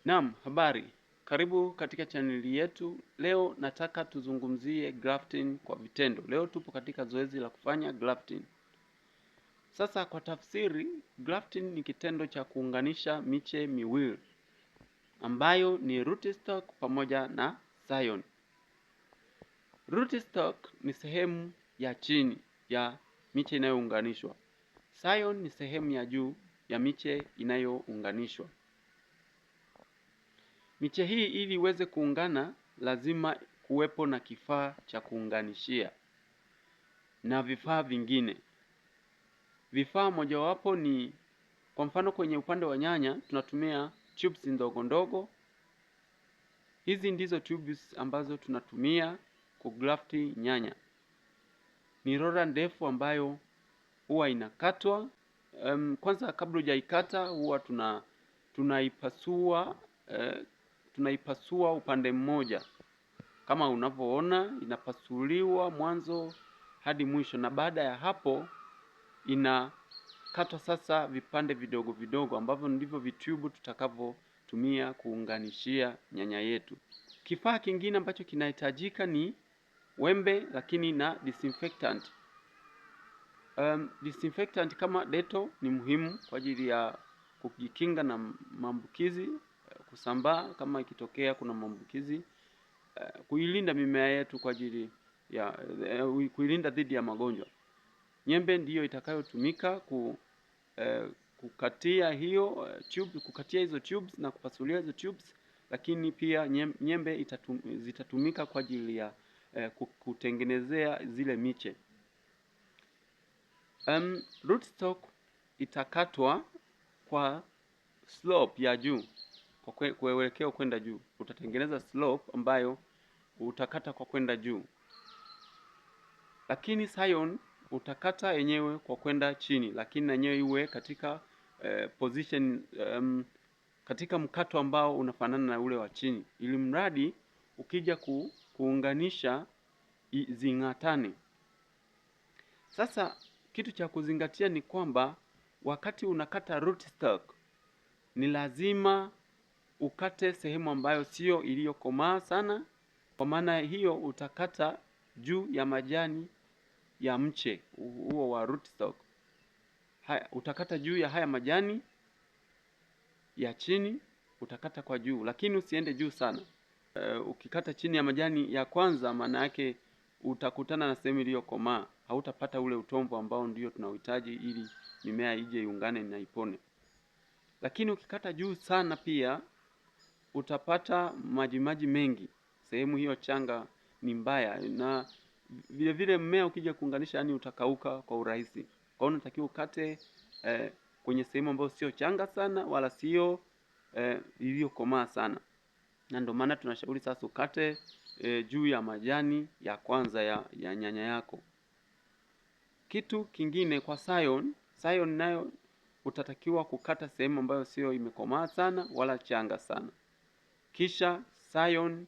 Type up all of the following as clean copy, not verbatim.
Naam, habari. Karibu katika chaneli yetu. Leo nataka tuzungumzie grafting kwa vitendo. Leo tupo katika zoezi la kufanya grafting. Sasa kwa tafsiri, grafting ni kitendo cha kuunganisha miche miwili ambayo ni rootstock pamoja na scion. Rootstock ni sehemu ya chini ya miche inayounganishwa. Scion ni sehemu ya juu ya miche inayounganishwa. Miche hii ili iweze kuungana lazima kuwepo na kifaa cha kuunganishia na vifaa vingine. Vifaa mojawapo ni kwa mfano kwenye upande wa nyanya tunatumia tubes ndogo ndogo. Hizi ndizo tubes ambazo tunatumia kugrafti nyanya. Ni rola ndefu ambayo huwa inakatwa. Kwanza kabla hujaikata huwa tunaipasua upande mmoja. Kama unavyoona inapasuliwa mwanzo hadi mwisho, na baada ya hapo inakatwa sasa vipande vidogo vidogo ambavyo ndivyo vitubu tutakavyotumia kuunganishia nyanya yetu. Kifaa kingine ambacho kinahitajika ni wembe lakini na disinfectant. Disinfectant kama Dettol ni muhimu kwa ajili ya kujikinga na maambukizi kusambaa kama ikitokea kuna maambukizi, kuilinda mimea yetu kwa ajili ya kuilinda dhidi ya magonjwa. Nyembe ndiyo itakayotumika kukatia hiyo tube, kukatia hizo tubes na kupasulia hizo tubes, lakini pia nyembe zitatumika kwa ajili ya kutengenezea zile miche. Rootstock itakatwa kwa slope ya juu, kwa kuelekea kwenda juu. Utatengeneza slope ambayo utakata kwa kwenda juu. Lakini scion utakata yenyewe kwa kwenda chini, lakini yenyewe iwe katika position katika mkato ambao unafanana na ule wa chini, ili mradi ukija kuunganisha zingatane. Sasa kitu cha kuzingatia ni kwamba wakati unakata rootstock ni lazima ukate sehemu ambayo sio iliyokomaa sana, kwa maana hiyo utakata juu ya majani ya mche huo wa rootstock. Utakata juu ya haya majani ya chini, utakata kwa juu, lakini usiende juu sana. Ukikata chini ya majani ya kwanza, maana yake utakutana na sehemu iliyokomaa, hautapata ule utombo ambao ndio tunauhitaji ili mimea ije iungane na ipone. Lakini ukikata juu sana pia utapata maji mengi, sehemu hiyo changa ni mbaya, na vile vile mmea ukija kuunganisha yani utakauka kwa urahisi. Kwa hiyo unatakiwa ukate kwenye sehemu ambayo sio changa sana wala sio iliyokomaa sana. Na ndio maana tunashauri sasa ukate juu ya majani ya kwanza ya nyanya yako. Kitu kingine kwa scion nayo utatakiwa kukata sehemu ambayo sio imekomaa sana wala changa sana. Kisha scion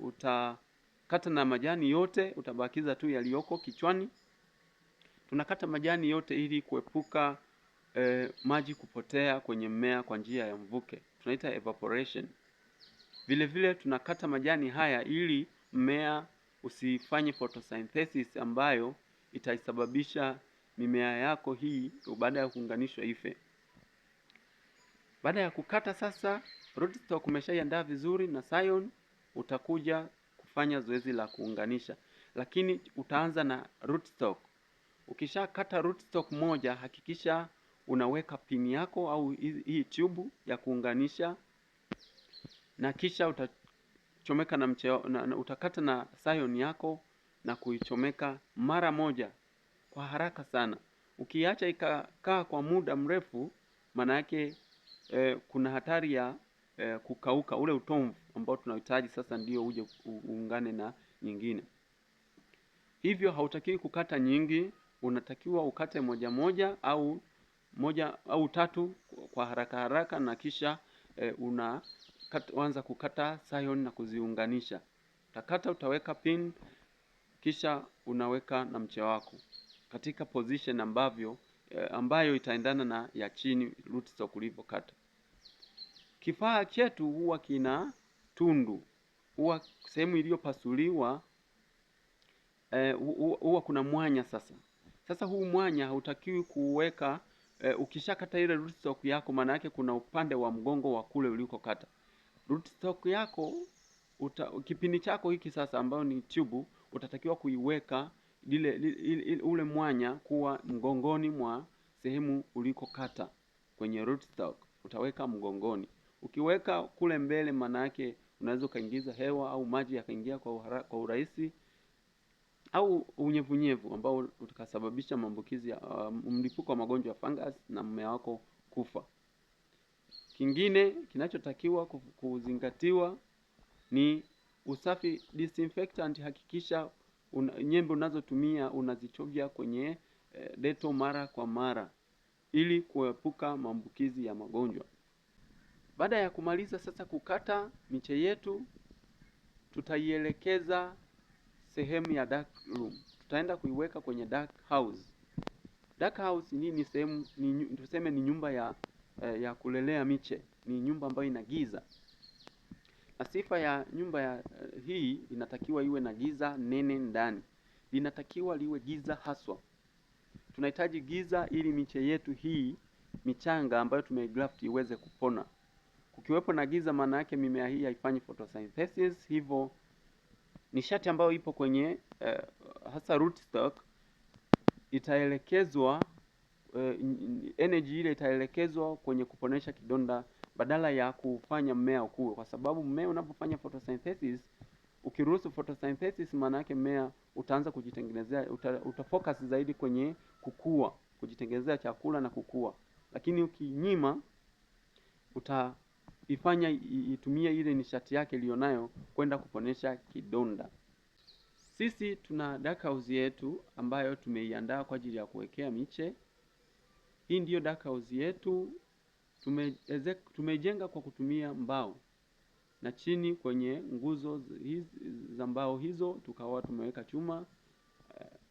utakata na majani yote, utabakiza tu yaliyoko kichwani. Tunakata majani yote ili kuepuka maji kupotea kwenye mmea kwa njia ya mvuke, tunaita evaporation. Vile vile tunakata majani haya ili mmea usifanye photosynthesis ambayo itaisababisha mimea yako hii baada ya kuunganishwa ife. Baada ya kukata sasa, rootstock umeshaiandaa vizuri na scion, utakuja kufanya zoezi la kuunganisha, lakini utaanza na rootstock. Ukishakata rootstock moja, hakikisha unaweka pini yako au hii tube ya kuunganisha, na kisha utachomeka na utakata na scion yako na kuichomeka mara moja kwa haraka sana. Ukiacha ikakaa kwa muda mrefu, maana yake kuna hatari ya kukauka ule utomvu ambao tunahitaji sasa ndio uje uungane na nyingine. Hivyo hautakiwi kukata nyingi, unatakiwa ukate moja au tatu kwa haraka na kisha unaanza kukata scion na kuziunganisha. Utakata, utaweka pin, kisha unaweka na mche wako katika position ambayo itaendana na ya chini rootstock ulivyokata. Kifaa chetu huwa kina tundu, huwa sehemu iliyopasuliwa huwa kuna mwanya sasa huu mwanya hautakiwi kuweka ukishakata ile rootstock yako, maana yake kuna upande wa mgongo wa kule ulikokata rootstock yako. Kipindi chako hiki sasa ambao ni tube, utatakiwa kuiweka ule mwanya kuwa mgongoni mwa sehemu ulikokata kwenye rootstock, utaweka mgongoni. Ukiweka kule mbele, maana yake unaweza ukaingiza hewa au maji yakaingia kwa urahisi, au unyevunyevu ambao utakasababisha maambukizi ya mlipuko wa magonjwa ya fungus na mmea wako kufa. Kingine kinachotakiwa kuzingatiwa ni usafi. Disinfectant, hakikisha nyembe unazotumia unazichovya kwenye Dettol mara kwa mara ili kuepuka maambukizi ya magonjwa. Baada ya kumaliza sasa kukata miche yetu, tutaielekeza sehemu ya dark room. Tutaenda kuiweka kwenye dark house. Dark house ni sehemu, tuseme ni nyumba ya kulelea miche, ni nyumba ambayo ina giza. Na sifa ya nyumba hii inatakiwa iwe na giza nene ndani. Linatakiwa liwe giza haswa. Tunahitaji giza ili miche yetu hii michanga ambayo tumegraft iweze kupona. Kukiwepo na giza, maana yake mimea hii haifanyi photosynthesis, hivyo nishati ambayo ipo kwenye hasa rootstock itaelekezwa energy ile itaelekezwa kwenye kuponesha kidonda badala ya kufanya mmea ukue, kwa sababu mmea unapofanya photosynthesis, ukiruhusu photosynthesis, maana yake mmea utaanza kujitengenezea, utafocus zaidi kwenye kukua, kujitengenezea chakula na kukua. Lakini ukinyima, utaifanya itumie ile nishati yake ilionayo kwenda kuponesha kidonda. Sisi tuna dark house yetu ambayo tumeiandaa kwa ajili ya kuwekea miche. Hii ndiyo dark house yetu. Tumejenga kwa kutumia mbao, na chini kwenye nguzo za mbao hizo tukawa tumeweka chuma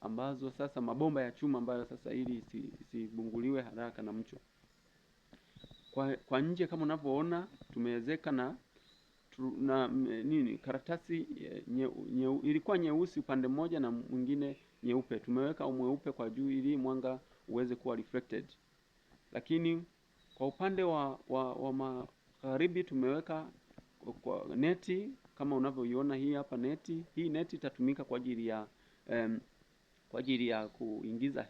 ambazo sasa mabomba ya chuma ambayo sasa ili isibunguliwe haraka na mchwa. Kwa nje kama unavyoona tumeezeka na karatasi ilikuwa nyeusi upande mmoja na mwingine nyeupe. Tumeweka mweupe kwa juu ili mwanga uweze kuwa reflected. Lakini kwa upande wa magharibi tumeweka kwa neti kama unavyoiona hii hapa neti. Hii neti itatumika kwa ajili ya kuingiza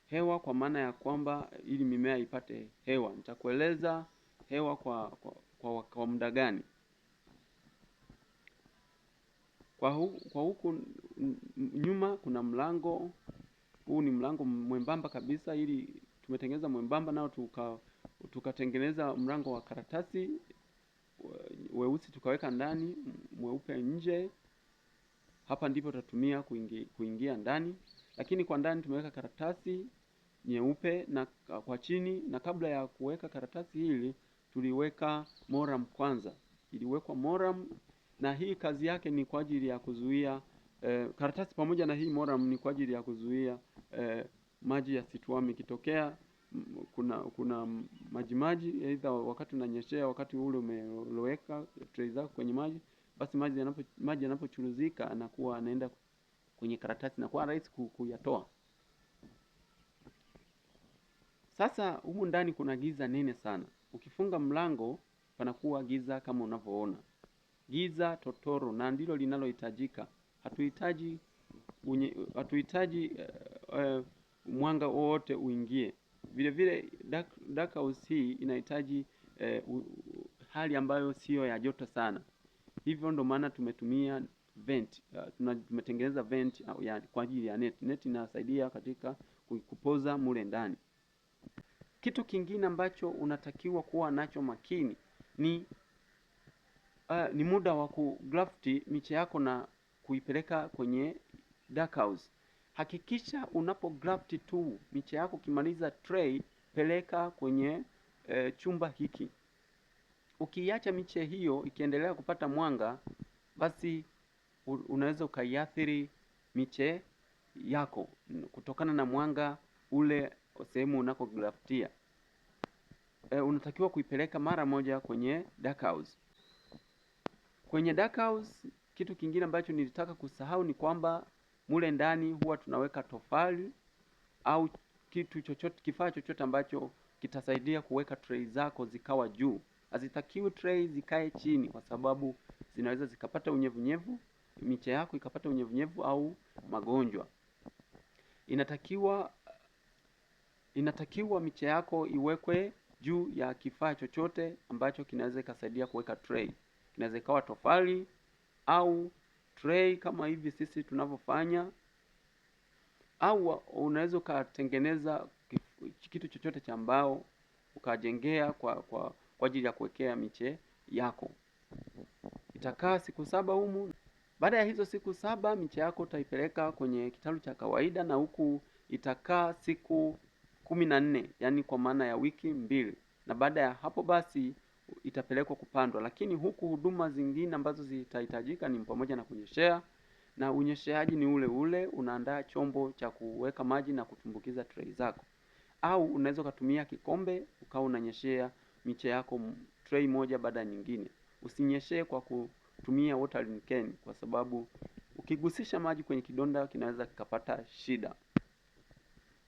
hewa kwa maana ya kwamba ili mimea ipate hewa. Nitakueleza hewa kwa muda gani. Kwa huku nyuma kuna mlango. Huu ni mlango mwembamba kabisa, ili tumetengeneza mwembamba nao tukatengeneza mlango wa karatasi weusi tukaweka ndani, mweupe nje. Hapa ndipo tutatumia kuingia ndani, lakini kwa ndani tumeweka karatasi nyeupe na kwa chini. Na kabla ya kuweka karatasi hili tuliweka moram kwanza. Iliwekwa moram, na hii kazi yake ni kwa ajili ya kuzuia karatasi pamoja na hii moram ni kwa ajili ya kuzuia maji yasituame. Ikitokea kuna maji aidha wakati unanyeshea, wakati ule umeloweka tray zako kwenye maji, basi maji yanapochuruzika anakuwa anaenda kwenye karatasi na kwa rahisi kuyatoa. Sasa humu ndani kuna giza nene sana. Ukifunga mlango panakuwa giza kama unavyoona. Giza totoro, na ndilo linalohitajika. Hatuhitaji mwanga wote uingie. Vile vile dark house hii inahitaji hali ambayo sio ya joto sana. Hivyo ndo maana tumetumia vent. Tumetengeneza vent kwa ajili ya net. Net inasaidia katika kupoza mule ndani. Kitu kingine ambacho unatakiwa kuwa nacho makini ni muda wa kugrafti miche yako na kuipeleka kwenye dark house. Hakikisha unapografti tu miche yako, kimaliza tray, peleka kwenye chumba hiki. Ukiacha miche hiyo ikiendelea kupata mwanga, basi unaweza ukaiathiri miche yako kutokana na mwanga ule sehemu unako graftia. unatakiwa kuipeleka mara moja kwenye dark house. Kwenye dark house, kitu kingine ambacho nilitaka kusahau ni kwamba mule ndani huwa tunaweka tofali au kitu chochote, kifaa chochote ambacho kitasaidia kuweka tray zako zikawa juu. Hazitakiwi tray zikae chini, kwa sababu zinaweza zikapata unyevunyevu, miche yako ikapata unyevunyevu au magonjwa. Inatakiwa miche yako iwekwe juu ya kifaa chochote ambacho kinaweza ikasaidia kuweka tray. Kinaweza ikawa tofali au tray kama hivi sisi tunavyofanya, au unaweza ukatengeneza kitu chochote cha mbao ukajengea kwa ajili ya kuwekea miche yako. Itakaa siku 7 humu. Baada ya hizo siku 7 miche yako utaipeleka kwenye kitalu cha kawaida, na huku itakaa siku 14, yani kwa maana ya wiki 2, na baada ya hapo basi itapelekwa kupandwa. Lakini huku huduma zingine ambazo zitahitajika ni pamoja na kunyeshea, na unyesheaji ni ule ule. Unaandaa chombo cha kuweka maji na kutumbukiza tray zako, au unaweza kutumia kikombe ukawa unanyeshea miche yako tray moja baada ya nyingine. Usinyeshee kwa kutumia watering can, kwa sababu ukigusisha maji kwenye kidonda kinaweza kikapata shida.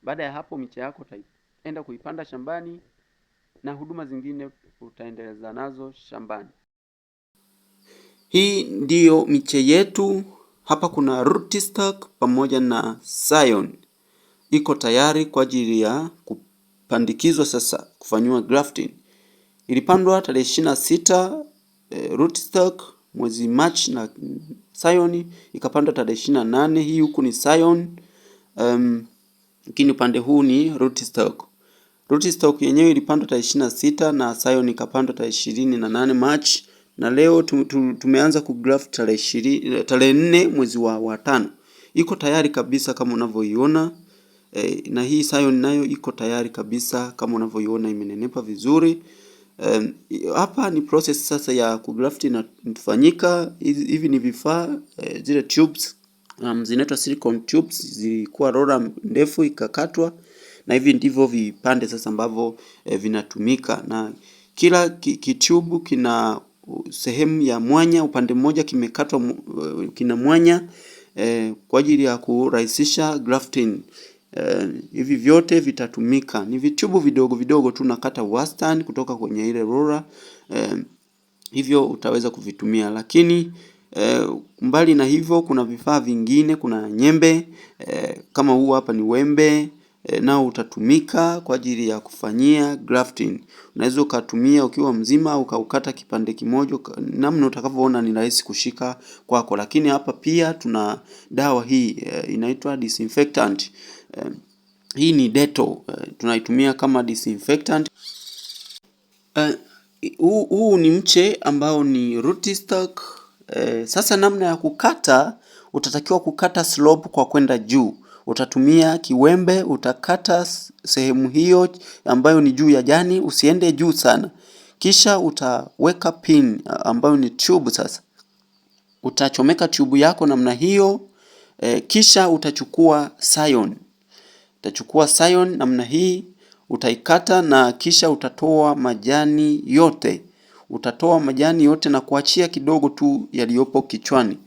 Baada ya hapo miche yako utaenda kuipanda shambani, na huduma zingine utaendeleza nazo shambani. Hii ndiyo miche yetu. Hapa kuna rootstock pamoja na scion. Iko tayari kwa ajili ya kupandikizwa sasa, kufanywa grafting. Ilipandwa tarehe 26 rootstock mwezi March, na scion ikapandwa tarehe 28. Hii huku ni scion, lakini upande huu ni rootstock. Rootstock yenyewe ilipandwa tarehe 26 na scion ikapandwa tarehe 28 March, na leo tumeanza kugraft tarehe 4 mwezi wa 5. Iko tayari kabisa kama unavyoiona. Na hii scion nayo iko tayari kabisa kama unavyoiona, imenenepa vizuri. Hapa ni process sasa ya kugraft inafanyika. Hivi ni vifaa, zile tubes zinaitwa silicone tubes, zilikuwa roller ndefu ikakatwa, na hivi ndivyo vipande sasa ambavyo vinatumika. Na kila kitube kina sehemu ya mwanya, upande mmoja kimekatwa, kina mwanya kwa ajili ya kurahisisha grafting. Hivi vyote vitatumika. Ni vitubu vidogo vidogo tu, nakata wastani kutoka kwenye ile roller, hivyo utaweza kuvitumia. Lakini mbali na hivyo kuna vifaa vingine, kuna nyembe kama huu hapa ni wembe, nao utatumika kwa ajili ya kufanyia grafting. Unaweza ukatumia ukiwa mzima au ukaukata kipande kimoja, namna utakavyoona ni rahisi kushika kwako. Lakini hapa pia tuna dawa hii inaitwa disinfectant. Hii ni Dettol, tunaitumia kama disinfectant. Huu ni mche ambao ni rootstock. Sasa namna ya kukata, utatakiwa kukata slope kwa kwenda juu. Utatumia kiwembe, utakata sehemu hiyo ambayo ni juu ya jani, usiende juu sana. Kisha utaweka pin ambayo ni tube. Sasa utachomeka tube yako namna hiyo. Kisha utachukua scion. Utachukua scion namna hii, utaikata, na kisha utatoa majani yote. Utatoa majani yote na kuachia kidogo tu yaliyopo kichwani.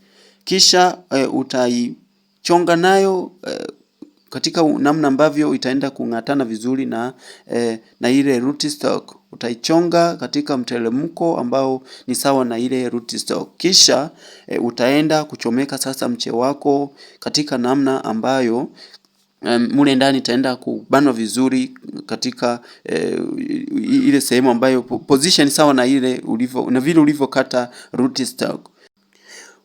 Kisha utaichonga nayo katika namna ambavyo itaenda kung'atana vizuri na ile rootstock. Utaichonga katika mteremko ambao ni sawa na ile rootstock. Kisha utaenda kuchomeka sasa mche wako katika namna ambayo mule ndani itaenda kubanwa vizuri katika ile sehemu ambayo position sawa na ile na vile ulivyokata rootstock.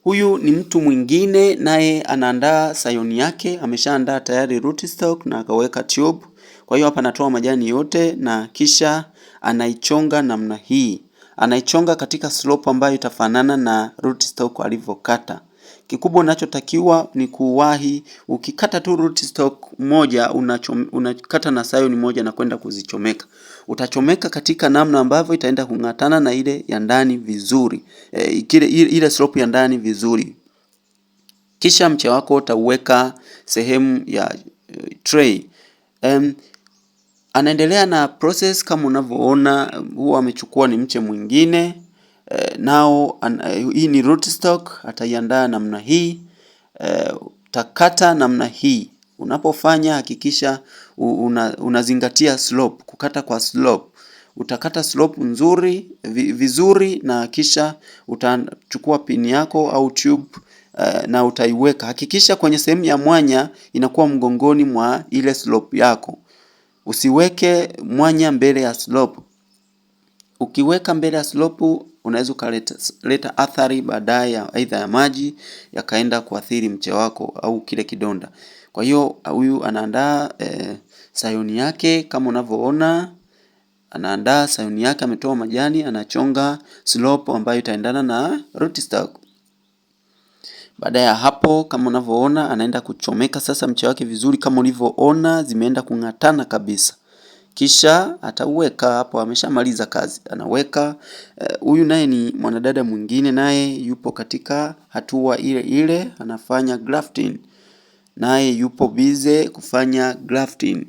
Huyu ni mtu mwingine, naye anaandaa scion yake. Ameshaandaa tayari rootstock na akaweka tube. Kwa hiyo hapa anatoa majani yote na kisha anaichonga namna hii. Anaichonga katika slope ambayo itafanana na rootstock alivyokata. Kikubwa unachotakiwa ni kuwahi. Ukikata tu rootstock moja, unakata na scion moja na kwenda kuzichomeka. Utachomeka katika namna ambavyo itaenda kung'atana na ile ya ndani vizuri, ile slope ya ndani vizuri. Kisha mche wako utauweka sehemu ya tray. Anaendelea na process kama unavyoona, huwa amechukua ni mche mwingine nao hii ni rootstock, ataiandaa namna hii. Utakata namna hii. Unapofanya hakikisha unazingatia slope, kukata kwa slope. Utakata slope nzuri vizuri, na kisha utachukua pini yako au tube na utaiweka. Hakikisha kwenye sehemu ya mwanya inakuwa mgongoni mwa ile slope yako. Usiweke mwanya mbele ya slope. Ukiweka mbele ya slope unaweza ukaleta athari baadaye, aidha ya maji yakaenda kuathiri mche wako au kile kidonda. Kwa hiyo huyu anaandaa sayoni yake kama unavyoona, anaandaa sayoni yake, ametoa majani, anachonga slope ambayo itaendana na rootstock. Baada ya hapo kama unavyoona anaenda kuchomeka sasa mche wake vizuri, kama ulivyoona zimeenda kung'atana kabisa. Kisha atauweka hapo, ameshamaliza kazi. Anaweka huyu naye ni mwanadada mwingine, naye yupo katika hatua ile ile, anafanya grafting. Naye yupo busy kufanya grafting.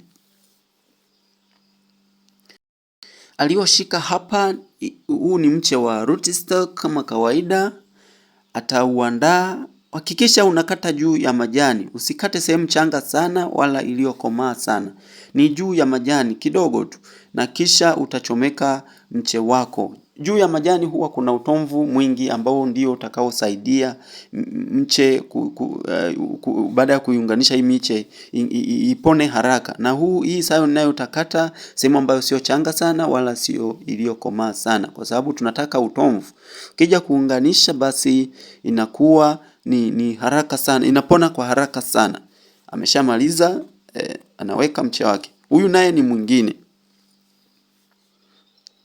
Alioshika hapa, huu ni mche wa rootstock kama kawaida. Atauandaa. Hakikisha unakata juu ya majani, usikate sehemu changa sana wala iliyokomaa sana, ni juu ya majani kidogo tu, na kisha utachomeka mche wako. Juu ya majani huwa kuna utomvu mwingi ambao ndio utakaosaidia mche baada ya kuiunganisha hii miche ipone haraka. Na hii sayo nayo utakata sehemu ambayo sio changa sana wala sio iliyokomaa sana, kwa sababu tunataka utomvu. Ukija kuunganisha basi inakuwa ni haraka sana, inapona kwa haraka sana. Ameshamaliza anaweka mche wake. Huyu naye ni mwingine,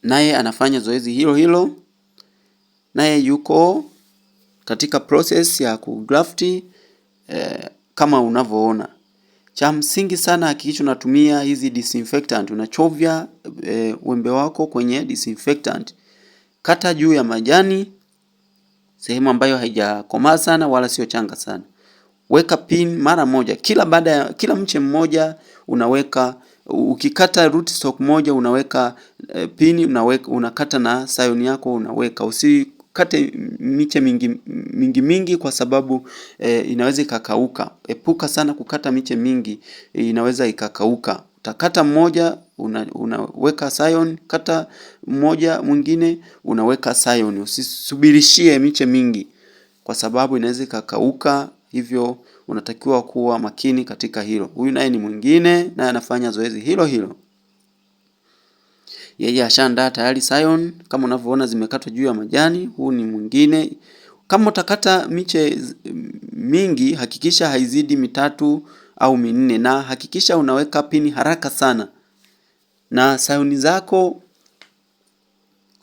naye anafanya zoezi hilo hilo, naye yuko katika process ya kugrafti kama unavyoona. Cha msingi sana, hakikisha unatumia hizi disinfectant, unachovya wembe wako kwenye disinfectant. Kata juu ya majani sehemu ambayo haijakomaa sana wala sio changa sana. Weka pin mara moja. Kila mche mmoja unaweka, ukikata rootstock moja unaweka pin, unakata na sayoni yako unaweka. Usikate miche mingi kwa sababu inaweza ikakauka. Epuka sana kukata miche mingi, inaweza ikakauka. Utakata mmoja unaweka sayon, kata mmoja mwingine unaweka sayon. Usisubirishie miche mingi kwa sababu inaweza ikakauka, hivyo unatakiwa kuwa makini katika hilo. Huyu naye ni mwingine, naye anafanya zoezi hilo hilo. Yeye ashaandaa tayari sayon kama unavyoona zimekatwa juu ya majani. Huu ni mwingine. Kama utakata miche mingi hakikisha haizidi 3 au 4, na hakikisha unaweka pini haraka sana. Na sayoni zako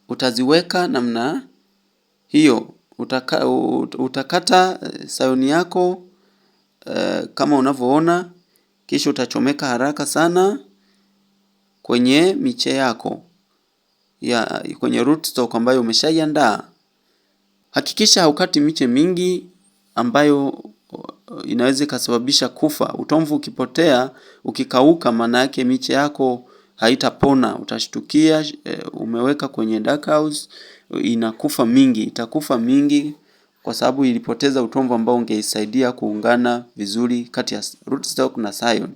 utaziweka namna hiyo. Utakata sayoni yako kama unavyoona, kisha utachomeka haraka sana kwenye miche yako kwenye rootstock ambayo umeshaiandaa. Hakikisha haukati miche mingi ambayo inaweza ikasababisha kufa. Utomvu ukipotea, ukikauka, maana yake miche yako haitapona. Utashtukia umeweka kwenye dark house, itakufa mingi kwa sababu ilipoteza utomvu ambao ungeisaidia kuungana vizuri kati ya rootstock na sayon.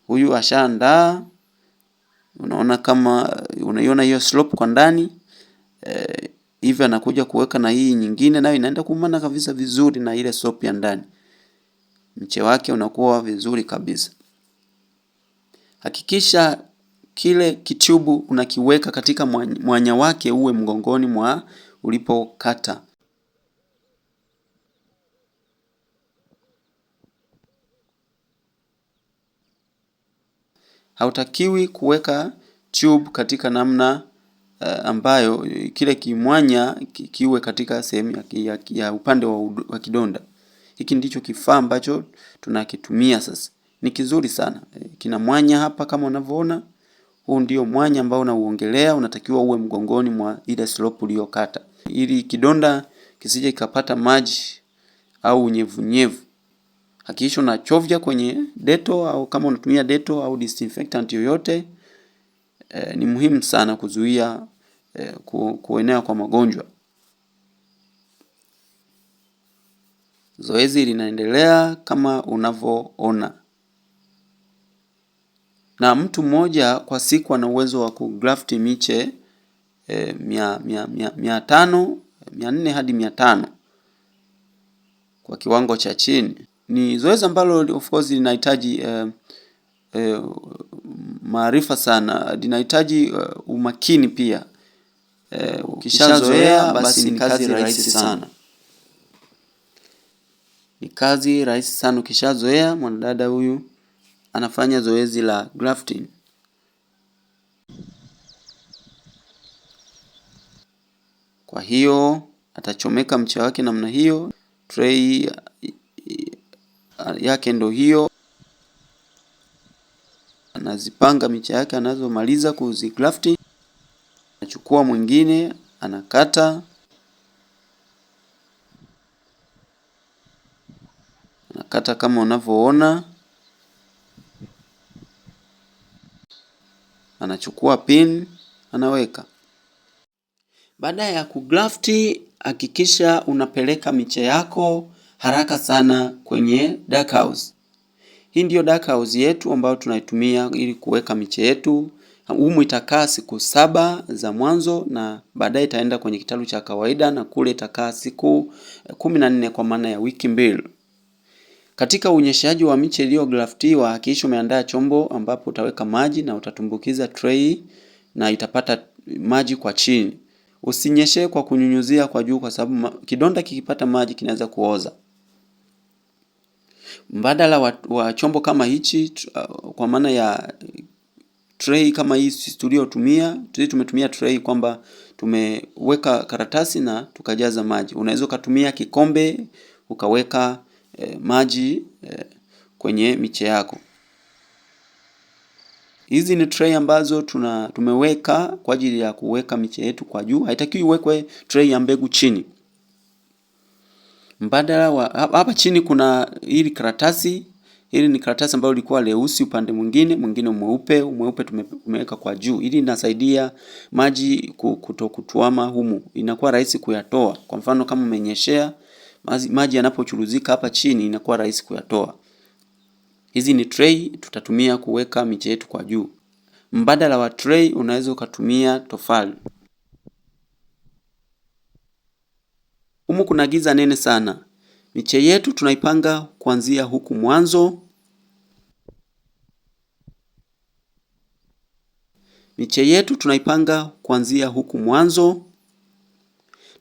Huyu ashaandaa. Unaona kama unaiona hiyo slope kwa ndani hivi, anakuja kuweka na hii nyingine, nayo inaenda kuumana kabisa vizuri na ile slope ya ndani. Mche wake unakuwa vizuri kabisa. Hakikisha kile kitubu unakiweka katika mwanya wake, uwe mgongoni mwa ulipokata. Hautakiwi kuweka tube katika namna ambayo kile kimwanya kiwe katika sehemu ya upande wa kidonda. Hiki ndicho kifaa ambacho tunakitumia sasa. Ni kizuri sana. Kina mwanya hapa kama unavyoona. Huu ndio mwanya ambao unauongelea, unatakiwa uwe mgongoni mwa ile slope uliyokata, ili kidonda kisije kikapata maji au unyevunyevu. Hakikisha unachovya kwenye deto, au kama unatumia deto au disinfectant yoyote. Ni muhimu sana kuzuia kuenea kwa magonjwa. Zoezi linaendelea kama unavyoona. Na mtu mmoja kwa siku ana uwezo wa kugraft miche 400 hadi 500 kwa kiwango cha chini. Ni zoezi ambalo of course linahitaji maarifa sana, linahitaji umakini pia. Ukishazoea basi ni kazi rahisi sana. Ni kazi rahisi sana ukishazoea. Mwanadada huyu anafanya zoezi la grafting. Kwa hiyo atachomeka mche wake namna hiyo. Tray yake ndo hiyo. Anazipanga miche yake anazomaliza kuzigrafti. Anachukua mwingine, anakata. Anakata kama unavyoona. Anachukua pin, anaweka. Baada ya kugrafti, hakikisha unapeleka miche yako haraka sana kwenye dark house. Hii ndio dark house yetu ambayo tunaitumia ili kuweka miche yetu. Humu itakaa siku 7 za mwanzo, na baadaye itaenda kwenye kitalu cha kawaida, na kule itakaa siku 14 kwa maana ya wiki 2. Katika unyeshaji wa miche iliyograftiwa, hakikisha umeandaa chombo ambapo utaweka maji na utatumbukiza tray na itapata maji kwa chini. Usinyeshe kwa kunyunyuzia kwa juu, kwa sababu kidonda kikipata maji kinaweza kuoza. Mbadala wa chombo kama hichi, kwa maana ya tray kama hii tumetumia tray kwamba tumeweka karatasi na tukajaza maji. Unaweza ukatumia kikombe ukaweka maji kwenye miche yako. Hizi ni tray ambazo tumeweka kwa ajili ya kuweka miche yetu kwa juu. Haitakiwi iwekwe tray ya mbegu chini. Mbadala wa hapa chini kuna hili karatasi. Hili ni karatasi ambayo ilikuwa leusi upande mwingine mweupe. Mweupe tumeweka kwa juu. Hili linasaidia maji kutokutuama humu. Inakuwa rahisi kuyatoa. Kwa mfano kama umenyeshea, maji yanapochuruzika hapa chini inakuwa rahisi kuyatoa. Hizi ni tray tutatumia kuweka miche yetu kwa juu. Mbadala wa tray unaweza ukatumia tofali. Humu kuna giza nene sana. Miche yetu tunaipanga kuanzia huku mwanzo.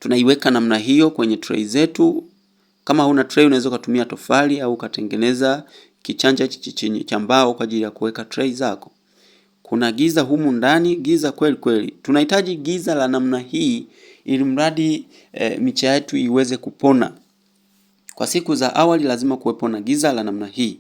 Tunaiweka namna hiyo kwenye tray zetu. Kama huna tray unaweza kutumia tofali au ukatengeneza kichanja cha mbao kwa ajili ya kuweka tray zako. Kuna giza humu ndani, giza kweli kweli. Tunahitaji giza la namna hii ili mradi miche yetu iweze kupona. Kwa siku za awali lazima kuwepo na giza la namna hii.